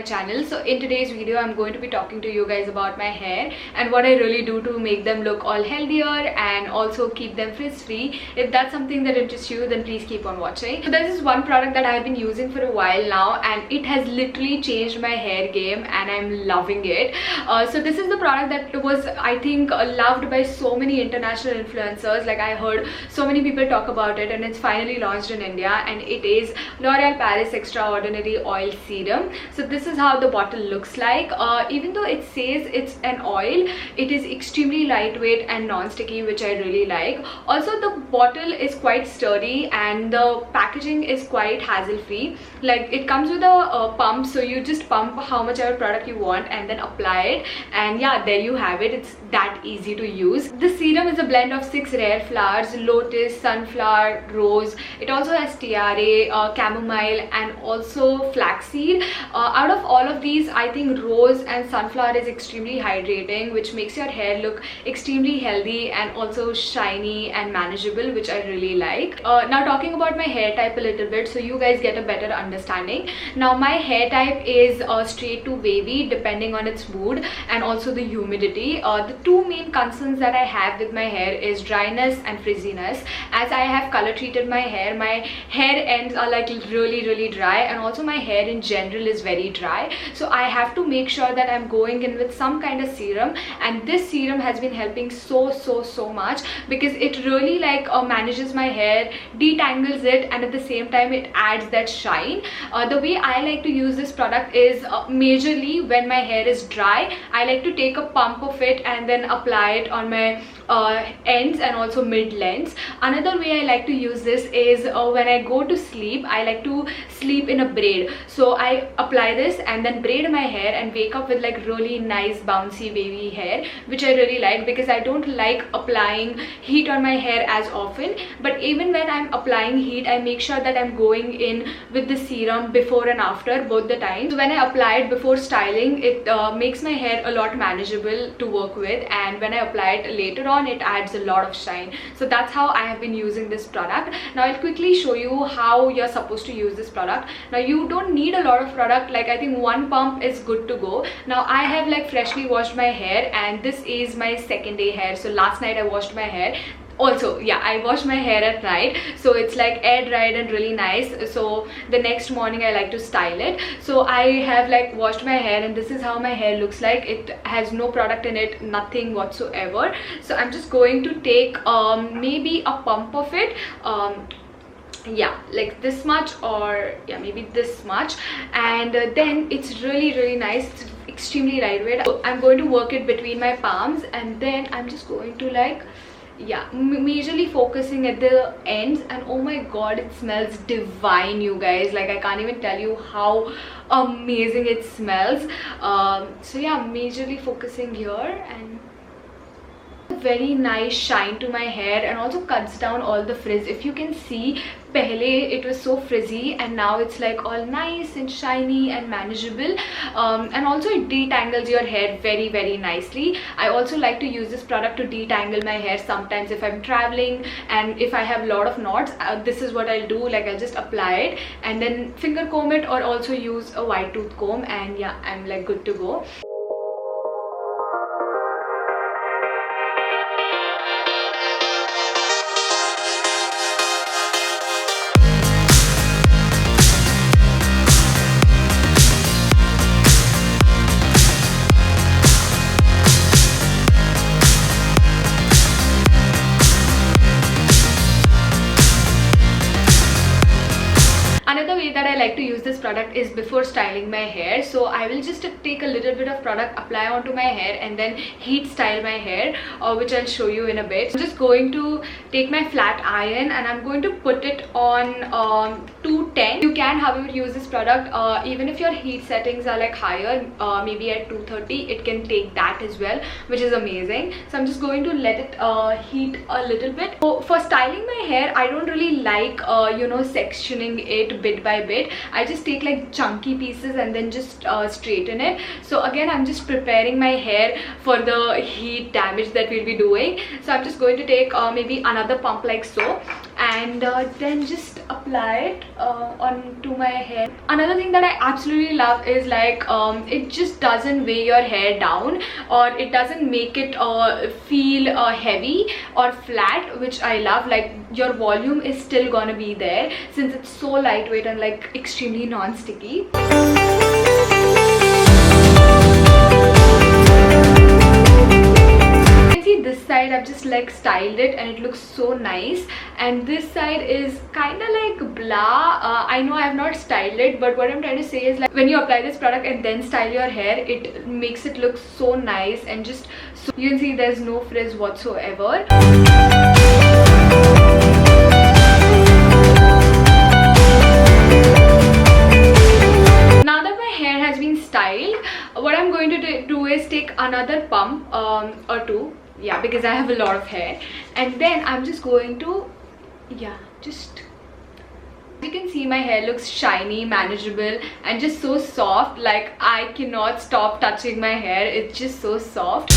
my channel. So in today's video I'm going to be talking to you guys about my hair and what I really do to make them look all healthier and also keep them frizz free. If that's something that interests you, then please keep on watching. So this is one product that I've been using for a while now and it has literally changed my hair game and I'm loving it. So this is the product that was, I think, loved by so many international influencers. Like I heard so many people talk about it, and it's finally launched in India, and it is L'Oreal Paris Extraordinary Oil Serum. So this is how the bottle looks like. Even though it says it's an oil, it is extremely lightweight and non-sticky, which I really like. Also the bottle is quite sturdy and the packaging is quite hassle-free. Like it comes with a pump, so you just pump how much ever product you want and then apply it, and yeah, there you have it. It's that easy to use. The serum is a blend of 6 rare flowers: lotus, sunflower, rose. It also has tiare, chamomile and also flaxseed. Out of all of these, I think rose and sunflower is extremely hydrating, which makes your hair look extremely healthy and also shiny and manageable, which I really like. Now talking about my hair type a little bit, so you guys get a better understanding. Now my hair type is straight to wavy depending on its mood and also the humidity. The two main concerns that I have with my hair is dryness and frizziness. As I have color treated my hair ends are like really dry, and also my hair in general is very dry. So I have to make sure that I'm going in with some kind of serum, and this serum has been helping so much because it really like manages my hair, detangles it, and at the same time it adds that shine. The way I like to use this product is majorly when my hair is dry, I like to take a pump of it and then apply it on my ends and also mid lengths. Another way I like to use this is when I go to sleep, I like to sleep in a braid. So I apply this and then braid my hair and wake up with like really nice bouncy wavy hair, which I really like because I don't like applying heat on my hair as often. But even when I'm applying heat, I make sure that I'm going in with the serum before and after, both the times. So when I apply it before styling, it makes my hair a lot manageable to work with, and when I apply it later on, it adds a lot of shine. So that's how I have been using this product. Now I'll quickly show you how you're supposed to use this product. Now you don't need a lot of product, like I think one pump is good to go. Now I have like freshly washed my hair, and this is my second day hair. So last night I washed my hair. Also, yeah, I wash my hair at night, so it's like air dried and really nice. So the next morning I like to style it. So I have like washed my hair, and this is how my hair looks like. It has no product in it, nothing whatsoever. So I'm just going to take maybe a pump of it, yeah, like this much, or yeah, maybe this much, and then it's really nice. It's extremely lightweight. So I'm going to work it between my palms, and then I'm just going to like, yeah, majorly focusing at the ends, and oh my god, it smells divine, you guys. Like I can't even tell you how amazing it smells. So yeah, majorly focusing here, and very nice shine to my hair, and also cuts down all the frizz. If you can see, pehle it was so frizzy and now it's like all nice and shiny and manageable, and also it detangles your hair very nicely. I also like to use this product to detangle my hair sometimes if I'm traveling and if I have a lot of knots. This is what I'll do, like I'll just apply it and then finger comb it, or also use a wide tooth comb, and yeah, I'm like good to go. Another way that I like to use this product is before styling my hair. So I will just take a little bit of product, apply onto my hair, and then heat style my hair, which I'll show you in a bit. I'm just going to take my flat iron and I'm going to put it on 210. You can, however, use this product even if your heat settings are like higher, maybe at 230, it can take that as well, which is amazing. So I'm just going to let it heat a little bit. So for styling my hair, I don't really like you know, sectioning it bit by bit. I just take like chunky pieces and then just straighten it. So again, I'm just preparing my hair for the heat damage that we'll be doing. So I'm just going to take maybe another pump like so, and then just apply it onto my hair. Another thing that I absolutely love is like it just doesn't weigh your hair down, or it doesn't make it feel heavy or flat, which I love. Like your volume is still gonna be there since it's so lightweight and like extremely non-sticky. This side I've just like styled it and it looks so nice, and this side is kind of like blah. I know I have not styled it, but what I'm trying to say is like when you apply this product and then style your hair, it makes it look so nice, and just so you can see there's no frizz whatsoever. Now that my hair has been styled, what I'm going to do is take another pump or two, yeah, because I have a lot of hair, and then I'm just going to, yeah, just, you can see my hair looks shiny, manageable, and just so soft. Like I cannot stop touching my hair, it's just so soft.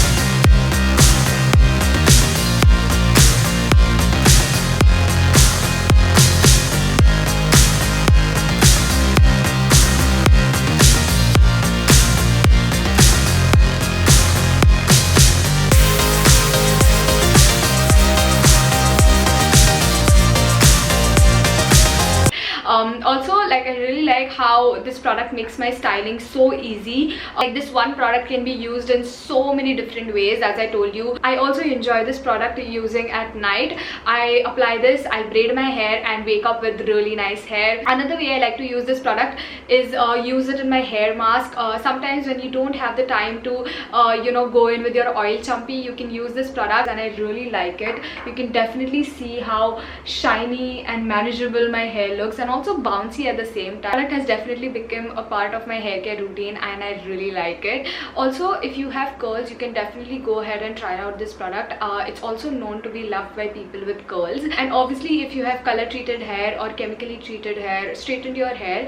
Also, like I really like how this product makes my styling so easy. Like this one product can be used in so many different ways, as I told you. I also enjoy this product using at night. I apply this, I braid my hair and wake up with really nice hair. Another way I like to use this product is use it in my hair mask. Sometimes when you don't have the time to you know, go in with your oil chumpy, you can use this product, and I really like it. You can definitely see how shiny and manageable my hair looks, and also bouncy at the same time. It has definitely become a part of my hair care routine, and I really like it. Also, if you have curls, you can definitely go ahead and try out this product. It's also known to be loved by people with curls, and obviously if you have color treated hair or chemically treated hair, straightened your hair,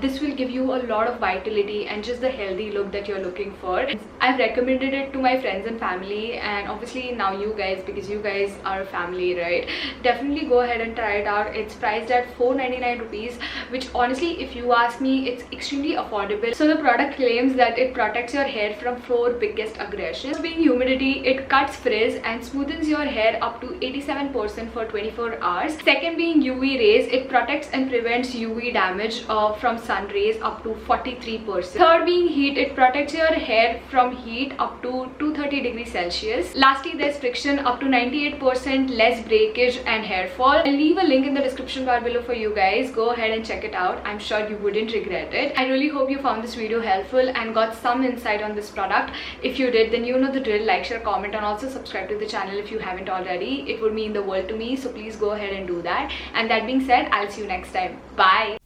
this will give you a lot of vitality and just the healthy look that you're looking for. I've recommended it to my friends and family, and obviously now you guys, because you guys are a family, right? Definitely go ahead and try it out. It's priced at 499 rupees, which honestly, if you ask me, it's extremely affordable. So the product claims that it protects your hair from 4 biggest aggressions. Being humidity, it cuts frizz and smoothens your hair up to 87% for 24 hours. Second being UV rays, it protects and prevents UV damage from sun rays up to 43%. Third being heat, it protects your hair from heat up to 230 degrees Celsius. Lastly, there's friction, up to 98% less breakage and hair fall. I'll leave a link in the description bar below for you guys. Go ahead and check it out. I'm sure you wouldn't regret it. I really hope you found this video helpful and got some insight on this product. If you did, then you know the drill. Like, share, comment, and also subscribe to the channel if you haven't already. It would mean the world to me, so please go ahead and do that. And that being said, I'll see you next time. Bye.